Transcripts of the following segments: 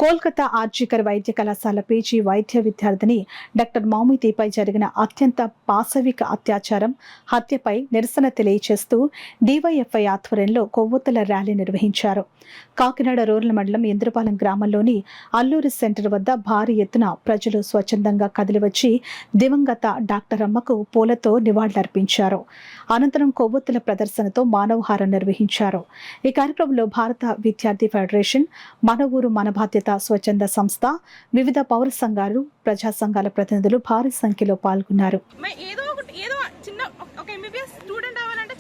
కోల్కతా ఆర్జికర్ వైద్య కళాశాల పీజీ వైద్య విద్యార్థిని డాక్టర్ మౌమితీపై జరిగిన అత్యంత పాశవిక అత్యాచారం హత్యపై నిరసన తెలియజేస్తూ డీవైఎఫ్ఐ ఆధ్వర్యంలో కొవ్వొత్తుల ర్యాలీ నిర్వహించారు. కాకినాడ రూరల్ మండలం ఇంద్రపాలెం గ్రామంలోని అల్లూరి సెంటర్ వద్ద భారీ ఎత్తున ప్రజలు స్వచ్ఛందంగా కదిలివచ్చి దివంగత డాక్టర్ అమ్మకు పూలతో నివాళులర్పించారు. అనంతరం కొవ్వొత్తుల ప్రదర్శనతో మానవహారం నిర్వహించారు. ఈ కార్యక్రమంలో భారత విద్యార్థి ఫెడరేషన్, మన ఊరు మన బాధ్యత స్వచ్ఛంద సంస్థ, వివిధ పౌర సంఘాలు, ప్రజా సంఘాల ప్రతినిధులు భారీ సంఖ్యలో పాల్గొన్నారు.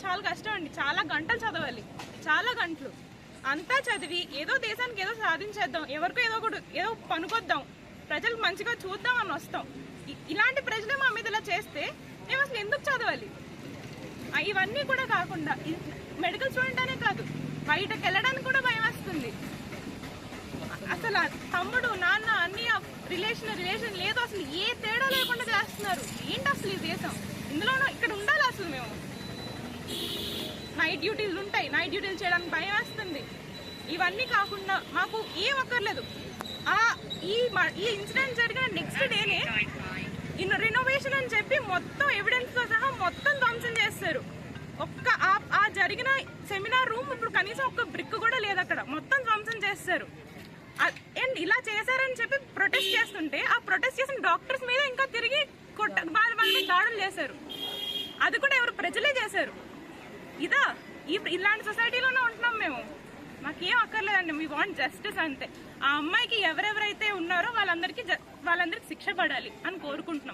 చాలా కష్టం అండి. చాలా గంటలు చదవాలి, చాలా గంటలు అంతా చదివి ఏదో దేశానికి ఏదో సాధించేద్దాం, ఎవరికో ఏదో పనుకొద్దాం, ప్రజలకు మంచిగా చూద్దాం అని వస్తాం. ఇలాంటి ప్రజలే మా మీద ఇలా చేస్తే మేము అసలు ఎందుకు చదవాలి? ఇవన్నీ కూడా కాకుండా మెడికల్ స్టూడెంట్ అనే కాదు, బయటకు వెళ్ళడానికి కూడా భయం వస్తుంది. అసలు తమ్ముడు నాన్న అన్ని రిలేషన్ లేదు, అసలు ఏ తేడా లేకుండా చేస్తున్నారు. ఏంటి అసలు ఈ దేశం? ఇందులో ఇక్కడ ఉండాలి అసలు. మేము నైట్ డ్యూటీలు ఉంటాయి, నైట్ డ్యూటీలు చేయడానికి భయం వేస్తుంది. ఇవన్నీ కాకుండా మాకు ఏం అక్కర్లేదు. ఈ ఇన్సిడెంట్ జరిగిన నెక్స్ట్ డేనే రినోవేషన్ అని చెప్పి మొత్తం ఎవిడెన్స్ తో సహా మొత్తం ధ్వంసం చేస్తారు. ఆ జరిగిన సెమినార్ రూమ్ ఇప్పుడు కనీసం ఒక్క బ్రిక్ కూడా లేదు, అక్కడ మొత్తం ధ్వంసం చేస్తారు. అండ్ ఇలా చేశారని చెప్పి ప్రొటెస్ట్ చేస్తుంటే ఆ ప్రొటెస్ట్ చేసిన డాక్టర్స్ మీద ఇంకా తిరిగి వాళ్ళ మీద దాడులు చేశారు. అది కూడా ఎవరు? ప్రజలే చేశారు. ఇలాంటి సొసైటీలోనే ఉంటున్నాం మేము. మాకేం అక్కర్లేదండి, వీ వాంట్ జస్టిస్ అంతే. ఆ అమ్మాయికి ఎవరెవరైతే ఉన్నారో వాళ్ళందరికీ శిక్ష పడాలి అని కోరుకుంటున్నాం.